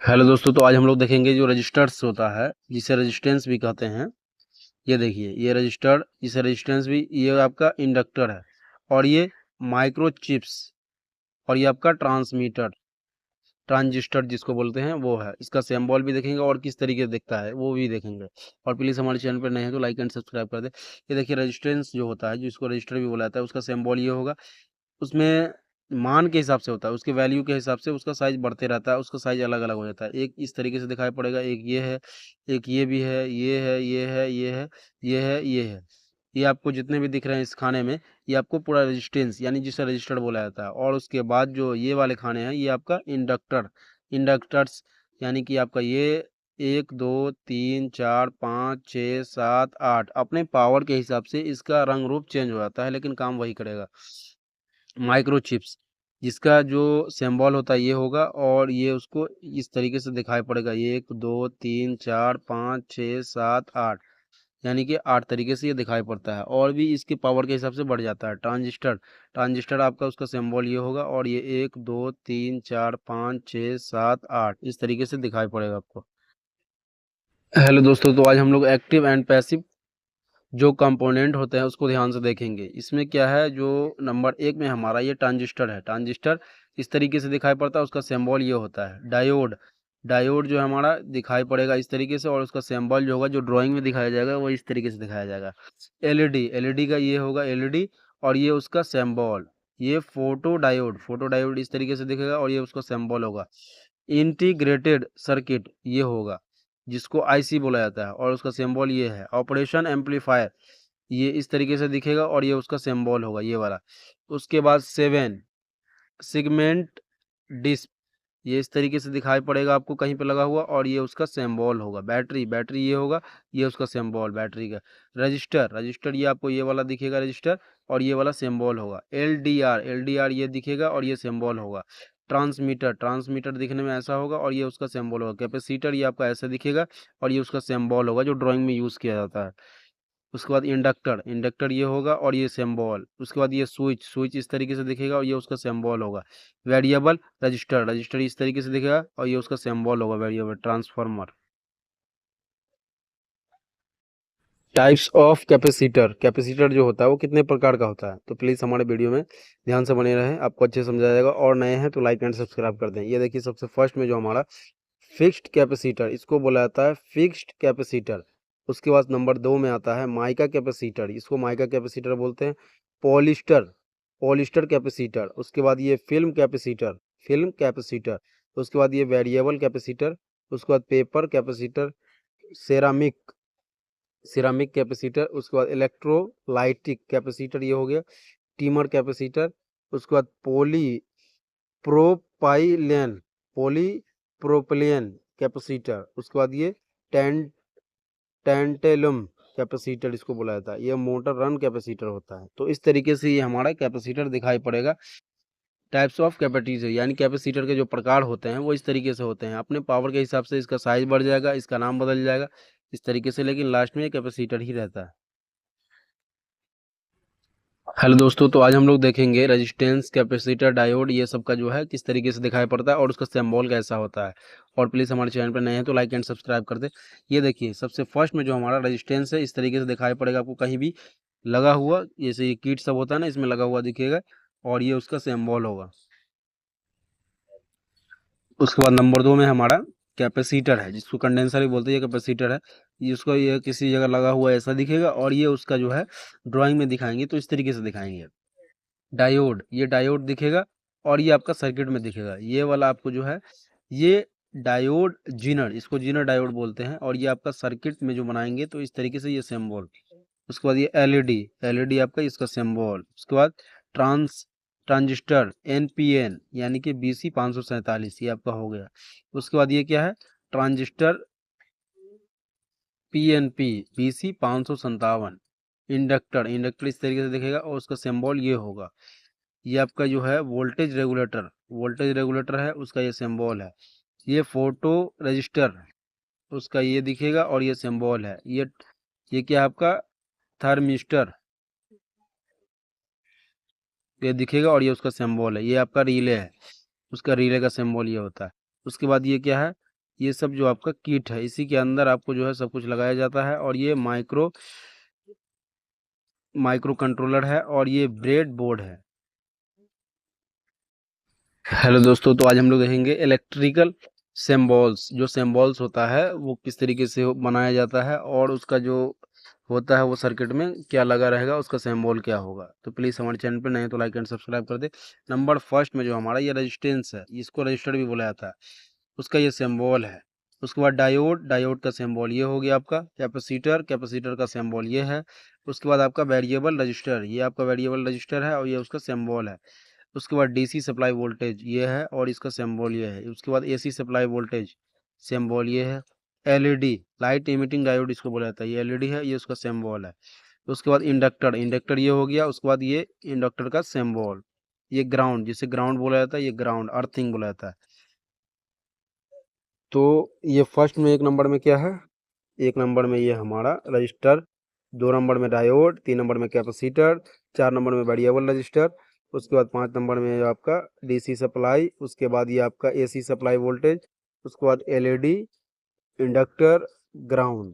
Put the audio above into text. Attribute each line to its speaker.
Speaker 1: Hello दोस्तों, तो आज हम लोग देखेंगे जो रजिस्टर्स होता है जिसे रेजिस्टेंस भी कहते हैं। ये देखिए, ये रजिस्टर जिसे रेजिस्टेंस भी, ये आपका इंडक्टर है। और ये माइक्रोचिप्स, और ये आपका ट्रांसमीटर, ट्रांजिस्टर जिसको बोलते हैं वो है। इसका सिंबल भी देखेंगे और किस तरीके से दिखता है वो भी देखेंगे। और प्लीज़ हमारे चैनल पर नए हैं तो लाइक एंड सब्सक्राइब कर दे। ये देखिए, रेजिस्टेंस जो होता है, जिसको रजिस्टर भी बोला जाता है, उसका सिंबल ये होगा। उसमें मान के हिसाब से होता है, उसके वैल्यू के हिसाब से उसका साइज बढ़ते रहता है, उसका साइज अलग अलग हो जाता है। एक इस तरीके से दिखाई पड़ेगा, एक ये है, एक ये भी है, ये है, ये है, ये है, ये है, ये है। ये आपको जितने भी दिख रहे हैं इस खाने में, ये आपको पूरा रेजिस्टेंस यानी जिसे रजिस्टर बोला जाता है। और उसके बाद जो ये वाले खाने हैं, ये आपका इंडक्टर, इंडक्टर्स, यानी कि आपका ये 1 2 3 4 5 6 7 8 अपने पावर के हिसाब से इसका रंग रूप चेंज हो जाता है, लेकिन काम वही करेगा। माइक्रोचिप्स, जिसका जो सिंबल होता है ये होगा, और ये उसको इस तरीके से दिखाई पड़ेगा, ये 1 2 3 4 5 6 7 8, यानी कि 8 तरीके से ये दिखाई पड़ता है। और भी इसके पावर के हिसाब से बढ़ जाता है। ट्रांजिस्टर, ट्रांजिस्टर आपका उसका सिंबल ये होगा, और ये 1 2 3 4 5 6 7 8 इस तरीके से दिखाई पड़ेगा आपको। हेलो दोस्तों, तो आज हम लोग एक्टिव एंड पैसिव जो कंपोनेंट होते हैं उसको ध्यान से देखेंगे। इसमें क्या है, जो नंबर 1 में हमारा ये ट्रांजिस्टर है। ट्रांजिस्टर इस तरीके से दिखाई पड़ता है, उसका सिंबल ये होता है। डायोड, डायोड जो है हमारा दिखाई पड़ेगा इस तरीके से, और उसका सिंबल जो होगा, जो ड्राइंग में दिखाया जाएगा, वो इस तरीके से दिखाया जाएगा। एलईडी, एलईडी का ये होगा एलईडी, और ये उसका सिंबल। ये फोटो डायोड, फोटो डायोड इस तरीके से दिखेगा, और ये उसका सिंबल होगा। इंटीग्रेटेड सर्किट ये होगा, जिसको आईसी बोला जाता है, और उसका सिंबल ये है। ऑपरेशन एम्पलीफायर, ये इस तरीके से दिखेगा, और ये उसका सिंबल होगा, ये वाला। उसके बाद 7 सेगमेंट डिस्क, ये इस तरीके से दिखाई पड़ेगा आपको कहीं पे लगा हुआ, और ये उसका सिंबल होगा। बैटरी, बैटरी ये होगा, ये उसका सिंबल बैटरी का। रजिस्टर, रजिस्टर ये आपको ये वाला दिखेगा रजिस्टर, और ये वाला सिंबल होगा। एलडीआर, एलडीआर ये दिखेगा, और ये सिंबल होगा। ट्रांसमीटर, ट्रांसमीटर दिखने में ऐसा होगा, और ये उसका सिंबल होगा। कैपेसिटर ये आपका ऐसा दिखेगा, और ये उसका सिंबल होगा जो ड्राइंग में यूज़ किया जाता है। उसके बाद इंडक्टर, इंडक्टर ये होगा, और ये सिंबल। उसके बाद ये स्विच, स्विच इस तरीके से दिखेगा, और ये उसका सिंबल होगा। वेरिएबल रजिस्टर, रजिस्टर इस तरीके से दिखेगा, और ये उसका सिंबल होगा variable. Transformer. Types of capacitor, capacitor जो होता है वो कितने प्रकार का होता है, तो प्लीज़ हमारे वीडियो में ध्यान से बने रहें, आपको अच्छे से समझा जाएगा। और नए हैं तो लाइक एंड सब्सक्राइब कर दें। ये देखिए, सबसे फर्स्ट में जो हमारा फिक्स्ड कैपेसिटर, इसको बोला जाता है फिक्स्ड कैपेसिटर। उसके बाद नंबर 2 में आता है माइका कैपेसिटर, इसको माइका कैपेसिटर बोलते हैं। Polyester, polyester capacitor. उसके बाद ये फिल्म कैपेसिटर, फिल्म कैपेसिटर। उसके बाद ये वेरिएबल कैपेसिटर। उसके बाद paper capacitor. Ceramic, ceramic capacitor. उसके बाद इलेक्ट्रोलाइटिक कैपेसिटर ये हो गया। Teamer capacitor. उसके बाद पॉली प्रोपाइलेन, पॉली प्रोपिलेन कैपेसिटर। उसके बाद ये टें टेंटेलम कैपेसिटर इसको बोला जाता है। ये मोटर रन कैपेसिटर होता है। तो इस तरीके से ये हमारा कैपेसिटर दिखाई पड़ेगा। टाइप्स ऑफ कैपेसिटर, यानी कैपेसिटर के जो प्रकार होते हैं वो इस तरीके से होते हैं। अपने पावर के हिसाब से इसका साइज बढ़ जाएगा, इसका नाम बदल जाएगा इस तरीके से, लेकिन लास्ट में ये कैपेसिटर ही रहता है। हेलो दोस्तों, तो आज हम लोग देखेंगे रेजिस्टेंस, कैपेसिटर, डायोड, ये सब का जो है किस तरीके से दिखाई पड़ता है, और उसका सिंबल कैसा होता है। और प्लीज़ हमारे चैनल पर नए हैं तो लाइक एंड सब्सक्राइब कर दे। ये देखिए, सबसे फर्स्ट में जो हमारा रेजिस्टेंस है, इस तरीके से दिखाई पड़ेगा आपको कहीं भी लगा हुआ, जैसे ये किट सब होता है ना, इसमें लगा हुआ दिखेगा, और ये उसका सिंबल होगा। उसके बाद नंबर 2 में हमारा कैपेसिटर है, जिसको कंडेंसर भी बोलते हैं। ये कैपेसिटर है, ये उसको ये किसी जगह लगा हुआ ऐसा दिखेगा, और ये उसका जो है ड्राइंग में दिखाएंगे तो इस तरीके से दिखाएंगे। डायोड, ये डायोड दिखेगा, और ये आपका सर्किट में दिखेगा। ये वाला आपको जो है, ये डायोड जीनर, इसको जीनर डायोड बोलते हैं, और ये आपका सर्किट में जो बनाएंगे तो इस तरीके से ये सिंबल। उसके बाद ये एलईडी, एलईडी आपका इसका सिंबल। उसके बाद ट्रांजिस्टर एनपीएन, यानी कि बीसी 547, ये आपका हो गया। उसके बाद ये क्या है, transistor PNP BC 557। Inductor, inductor इस तरीके से दिखेगा, और उसका सिंबल ये होगा। ये आपका जो है वोल्टेज रेगुलेटर, वोल्टेज रेगुलेटर है, उसका ये सिंबल है। ये फोटो रजिस्टर, उसका ये दिखेगा, और ये सिंबल है। ये क्या है आपका थर्मिस्टर, ये दिखेगा, और ये उसका सिंबल है। ये आपका रिले है, उसका रिले का सिंबल ये होता है। उसके बाद ये क्या है, ये सब जो आपका किट है, इसी के अंदर आपको जो है सब कुछ लगाया जाता है। और ये माइक्रो कंट्रोलर है और ये ब्रेड बोर्ड है। हेलो दोस्तों, तो आज हम लोग देखेंगे इलेक्ट्रिकल सिंबल्स। जो सिंबल्स होता है वो किस तरीके से बनाया जाता है और उसका जो होता है वो सर्किट में क्या लगा रहेगा, उसका सिंबल क्या होगा। तो प्लीज़ हमारे चैनल पे नए तो लाइक एंड सब्सक्राइब कर दे। नंबर फर्स्ट में जो हमारा ये रेजिस्टेंस है, इसको रजिस्टर भी बोला जाता है, उसका ये सिंबल है। उसके बाद डायोड का सिंबल ये हो गया आपका। कैपेसिटर का सिंबल ये है। उसके बाद आपका वेरिएबल रजिस्टर, ये आपका वेरिएबल रजिस्टर है और ये उसका सिंबल है। उसके बाद डीसी सप्लाई वोल्टेज ये है और इसका सिंबल ये है। उसके बाद एसी सप्लाई वोल्टेज सिंबल ये है। एलईडी लाइट इमिटिंग डायोड इसको बोला जाता है, ये एलईडी है, ये उसका सिंबल है। उसके बाद इंडक्टर ये हो गया। उसके बाद ये इंडक्टर का सिंबल। ये ग्राउंड, जिसे ग्राउंड बोला जाता है, ये ग्राउंड अर्थिंग बोला जाता है। तो ये फर्स्ट में एक नंबर में क्या है, एक नंबर में ये हमारा रजिस्टर, 2 नंबर में डायोड, 3 नंबर में कैपेसिटर, 4 नंबर में वेरिएबल रजिस्टर, उसके बाद 5 नंबर में आपका डीसी सप्लाई, उसके बाद ये आपका एसी सप्लाई वोल्टेज, उसके बाद एलईडी, इंडक्टर, ग्राउंड।